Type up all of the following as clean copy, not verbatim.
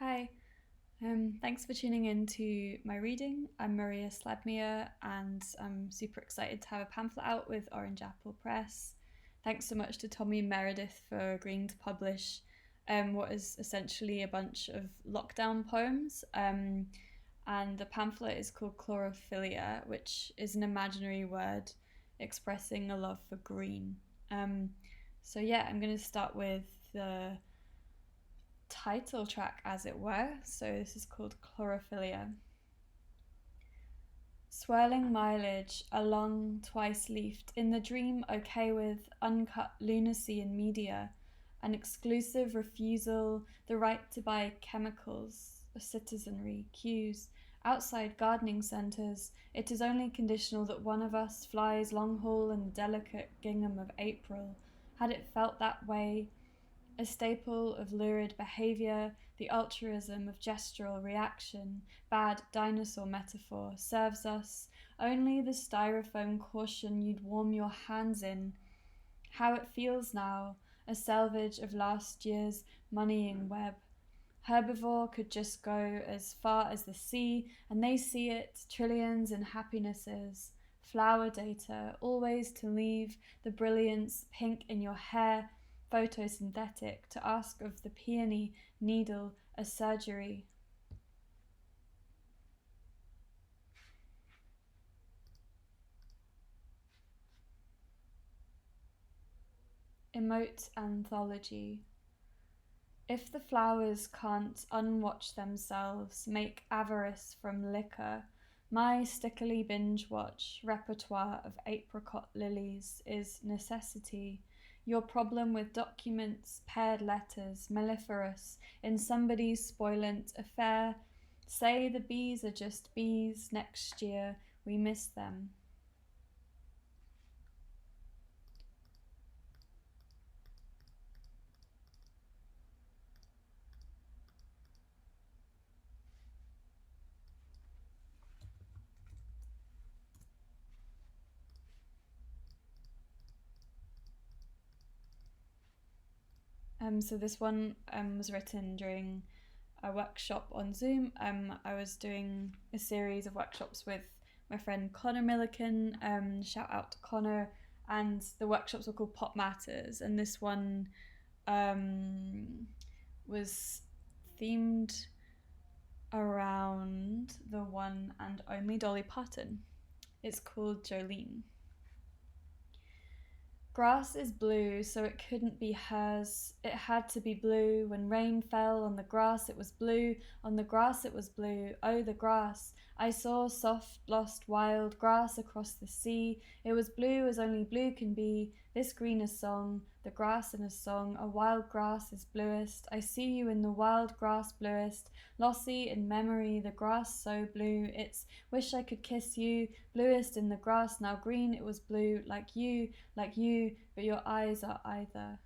Hi, thanks for tuning in to my reading. I'm Maria Sledmere and I'm super excited to have a pamphlet out with Orange Apple Press. Thanks so much to Tommy and Meredith for agreeing to publish what is essentially a bunch of lockdown poems. And the pamphlet is called Chlorophyllia, which is an imaginary word expressing a love for green. Um, I'm going to start with the title track, as it were. So this is called Chlorophyllia. Swirling mileage along twice leafed, in the dream okay with uncut lunacy in media, an exclusive refusal, the right to buy chemicals, a citizenry, cues, outside gardening centres. It is only conditional that one of us flies long haul in the delicate gingham of April. Had it felt that way, a staple of lurid behaviour, the altruism of gestural reaction, bad dinosaur metaphor, serves us only the styrofoam caution you'd warm your hands in. How it feels now, a salvage of last year's moneying web. Herbivore could just go as far as the sea, and they see it, trillions in happinesses. Flower data, always to leave the brilliance pink in your hair, photosynthetic, to ask of the peony needle a surgery. Emote anthology. If the flowers can't unwatch themselves, make avarice from liquor, my stickily binge watch repertoire of apricot lilies is necessity. Your problem with documents, paired letters, mellifluous, in somebody's spoilant affair. Say the bees are just bees, next year we miss them. So this one was written during a workshop on Zoom. I was doing a series of workshops with my friend Connor Milliken. Shout out to Connor. And the workshops were called Pop Matters. And this one was themed around the one and only Dolly Parton. It's called Jolene. Grass is blue, so it couldn't be hers. It had to be blue. When rain fell on the grass, it was blue. On the grass, it was blue. Oh, the grass. I saw soft, lost, wild grass across the sea. It was blue as only blue can be. This green is song, the grass in a song. A wild grass is bluest. I see you in the wild grass bluest. Lossy in memory, the grass so blue. It's wish I could kiss you. Bluest in the grass, now green, it was blue. Like you, but your eyes are either.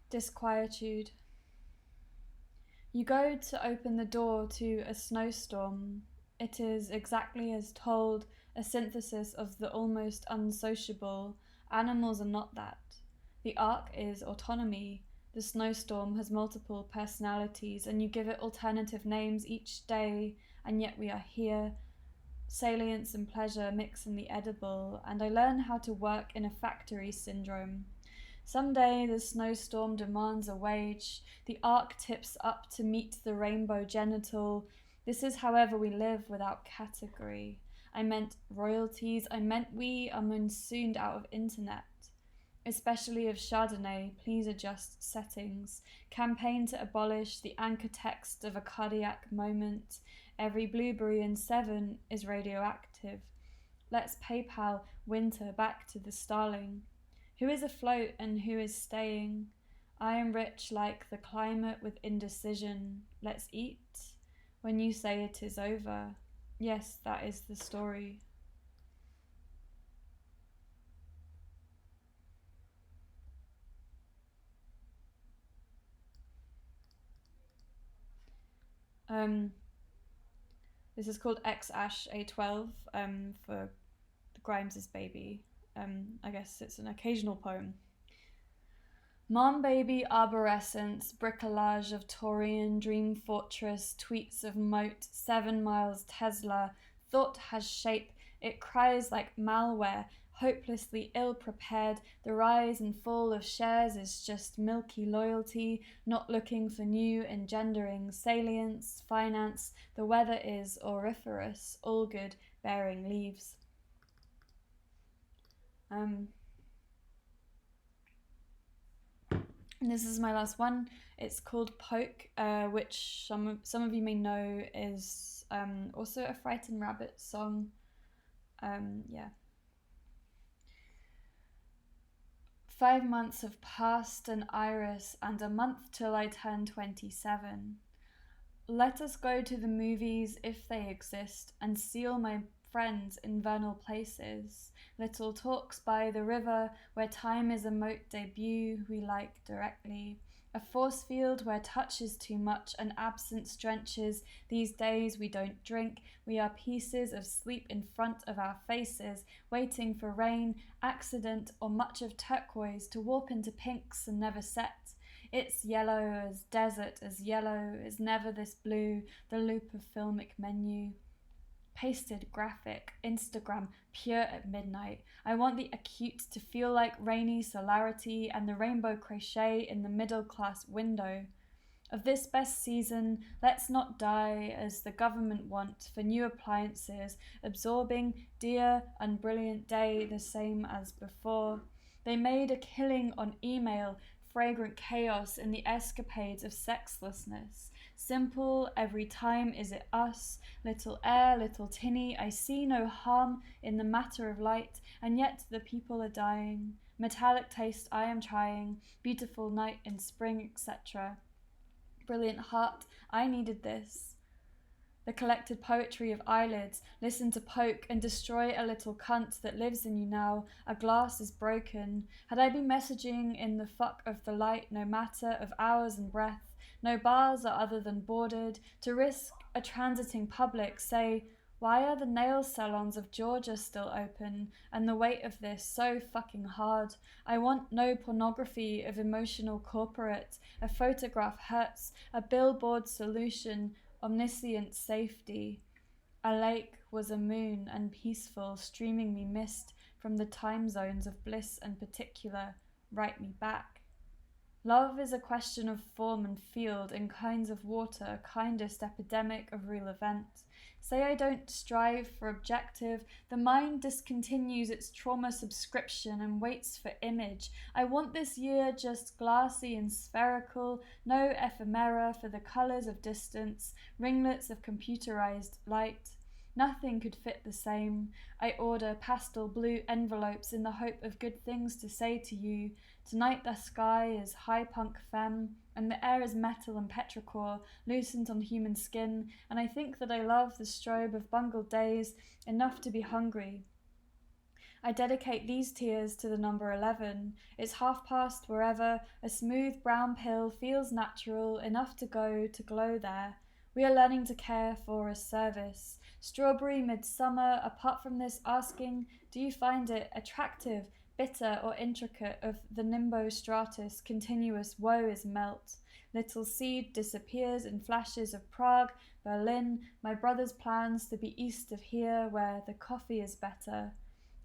Disquietude. You go to open the door to a snowstorm. It is exactly as told, a synthesis of the almost unsociable. Animals are not that. The arc is autonomy. The snowstorm has multiple personalities, and you give it alternative names each day, and yet we are here. Salience and pleasure mix in the edible, and I learn how to work in a factory syndrome. Someday the snowstorm demands a wage, the arc tips up to meet the rainbow genital. This is however we live without category. I meant royalties, I meant we are monsooned out of internet. Especially of Chardonnay, please adjust settings. Campaign to abolish the anchor text of a cardiac moment. Every blueberry in 7 is radioactive. Let's PayPal winter back to the starling. Who is afloat and who is staying? I am rich like the climate with indecision. Let's eat. When you say it is over. Yes, that is the story. Um, This is called X-Ash A12 for Grimes's baby. I guess it's an occasional poem. Mom baby arborescence, bricolage of Taurian dream fortress, tweets of moat, 7 miles Tesla, thought has shape, it cries like malware, hopelessly ill-prepared, the rise and fall of shares is just milky loyalty, not looking for new engendering salience, finance, the weather is auriferous, all good, bearing leaves. And this is my last one. It's called Poke, which some of you may know is also a Frightened Rabbit song. Yeah. 5 months have passed an iris and a month till I turn 27. Let us go to the movies if they exist and seal my friends in vernal places. Little talks by the river where time is a moat debut we like directly. A force field where touch is too much and absence drenches. These days we don't drink. We are pieces of sleep in front of our faces, waiting for rain, accident, or much of turquoise to warp into pinks and never set. It's yellow as desert, as yellow is never this blue, the loop of filmic menu. Pasted graphic, Instagram, pure at midnight. I want the acute to feel like rainy solarity and the rainbow crochet in the middle class window. Of this best season, let's not die as the government want for new appliances, absorbing dear, unbrilliant day the same as before. They made a killing on email, fragrant chaos in the escapades of sexlessness. Simple, every time is it us, little air, little tinny, I see no harm in the matter of light, and yet the people are dying. Metallic taste I am trying, beautiful night in spring, etc. Brilliant heart, I needed this. The collected poetry of eyelids, listen to poke and destroy a little cunt that lives in you now, a glass is broken. Had I been messaging in the fuck of the light, no matter of hours and breath, no bars are other than bordered, to risk a transiting public, say, why are the nail salons of Georgia still open, and the weight of this so fucking hard? I want no pornography of emotional corporate, a photograph hurts, a billboard solution, omniscient safety. A lake was a moon and peaceful, streaming me mist from the time zones of bliss and particular, write me back. Love is a question of form and field and kinds of water, kindest epidemic of real event. Say I don't strive for objective, the mind discontinues its trauma subscription and waits for image. I want this year just glassy and spherical, no ephemera for the colours of distance, ringlets of computerized light. Nothing could fit the same. I order pastel blue envelopes in the hope of good things to say to you. Tonight the sky is high punk femme, and the air is metal and petrichor, loosened on human skin, and I think that I love the strobe of bungled days enough to be hungry. I dedicate these tears to the number 11. It's past wherever a smooth brown pill feels natural enough to go to glow there. We are learning to care for a service. Strawberry midsummer, apart from this asking, do you find it attractive, bitter or intricate of the nimbostratus continuous woe is melt. Little seed disappears in flashes of Prague, Berlin, my brother's plans to be east of here where the coffee is better.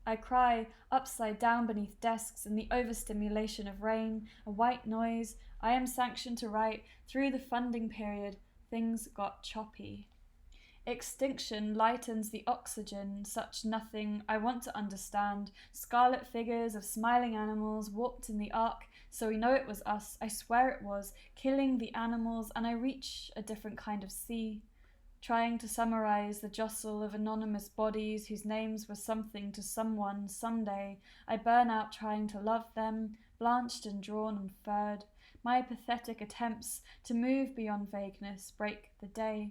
I cry upside down beneath desks in the overstimulation of rain, a white noise. I am sanctioned to write through the funding period. Things got choppy. Extinction lightens the oxygen, such nothing I want to understand. Scarlet figures of smiling animals walked in the ark, so we know it was us, I swear it was, killing the animals, and I reach a different kind of sea. Trying to summarize the jostle of anonymous bodies whose names were something to someone someday, I burn out trying to love them, blanched and drawn and furred. My pathetic attempts to move beyond vagueness break the day.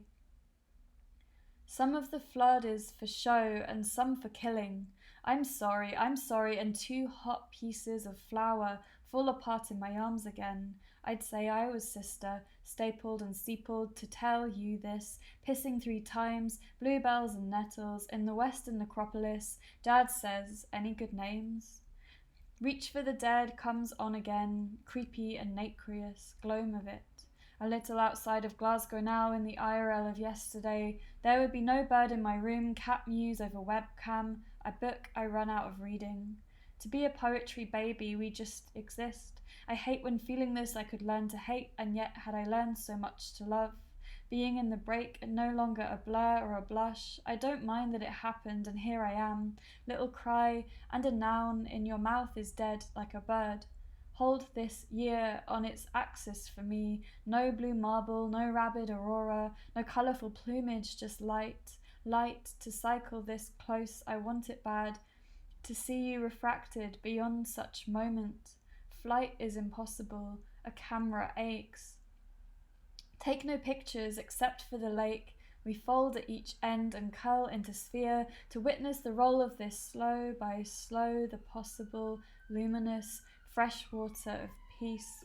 Some of the flood is for show and some for killing. I'm sorry, and 2 hot pieces of flour fall apart in my arms again. I'd say I was sister, stapled and steepled to tell you this, pissing 3 times, bluebells and nettles, in the western necropolis, Dad says, any good names? Reach for the Dead comes on again, creepy and nacreous, gloam of it. A little outside of Glasgow now, in the IRL of yesterday, there would be no bird in my room, cat mews over webcam, a book I run out of reading. To be a poetry baby, we just exist. I hate when feeling this I could learn to hate, and yet had I learned so much to love. Being in the break, no longer a blur or a blush, I don't mind that it happened, and here I am. Little cry, and a noun in your mouth is dead like a bird. Hold this year on its axis for me, no blue marble, no rabid aurora, no colourful plumage, just light, light, to cycle this close, I want it bad, to see you refracted beyond such moment. Flight is impossible, a camera aches. Take no pictures except for the lake, we fold at each end and curl into sphere to witness the roll of this slow by slow, the possible, luminous, fresh water of peace,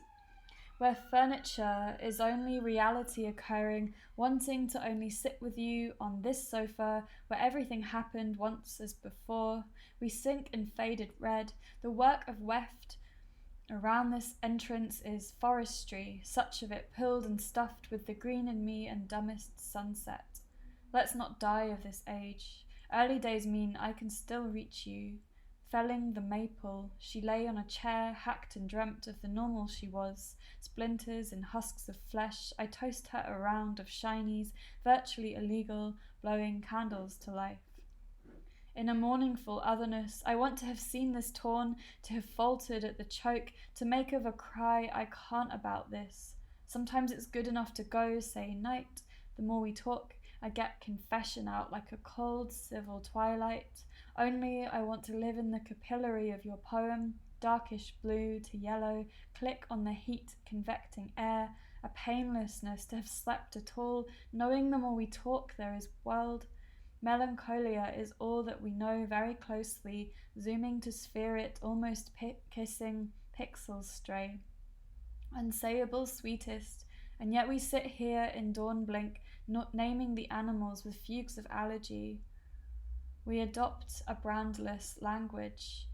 where furniture is only reality occurring, wanting to only sit with you on this sofa, where everything happened once as before. We sink in faded red, the work of weft around this entrance is forestry, such of it pilled and stuffed with the green in me and dumbest sunset. Let's not die of this age. Early days mean I can still reach you. Felling the maple, she lay on a chair, hacked and dreamt of the normal she was. Splinters and husks of flesh, I toast her a round of shinies, virtually illegal, blowing candles to life. In a mourningful otherness, I want to have seen this torn, to have faltered at the choke, to make of a cry I can't about this. Sometimes it's good enough to go, say night. The more we talk, I get confession out like a cold civil twilight. Only I want to live in the capillary of your poem, darkish blue to yellow, click on the heat convecting air, a painlessness to have slept at all, knowing the more we talk there is world. Melancholia is all that we know very closely, zooming to sphere it, almost kissing, pixels stray. Unsayable sweetest, and yet we sit here in dawn blink, not naming the animals with fugues of allergy. We adopt a brandless language.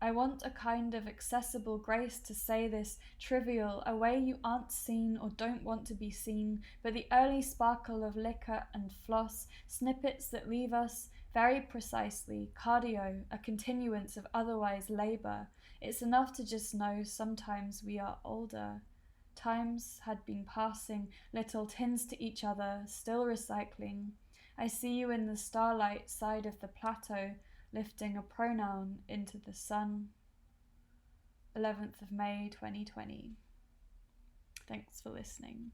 I want a kind of accessible grace to say this, trivial, a way you aren't seen or don't want to be seen, but the early sparkle of liquor and floss, snippets that leave us very precisely, cardio, a continuance of otherwise labour. It's enough to just know sometimes we are older. Times had been passing, little tins to each other, still recycling. I see you in the starlight side of the plateau, lifting a pronoun into the sun. 11th of May 2020. Thanks for listening.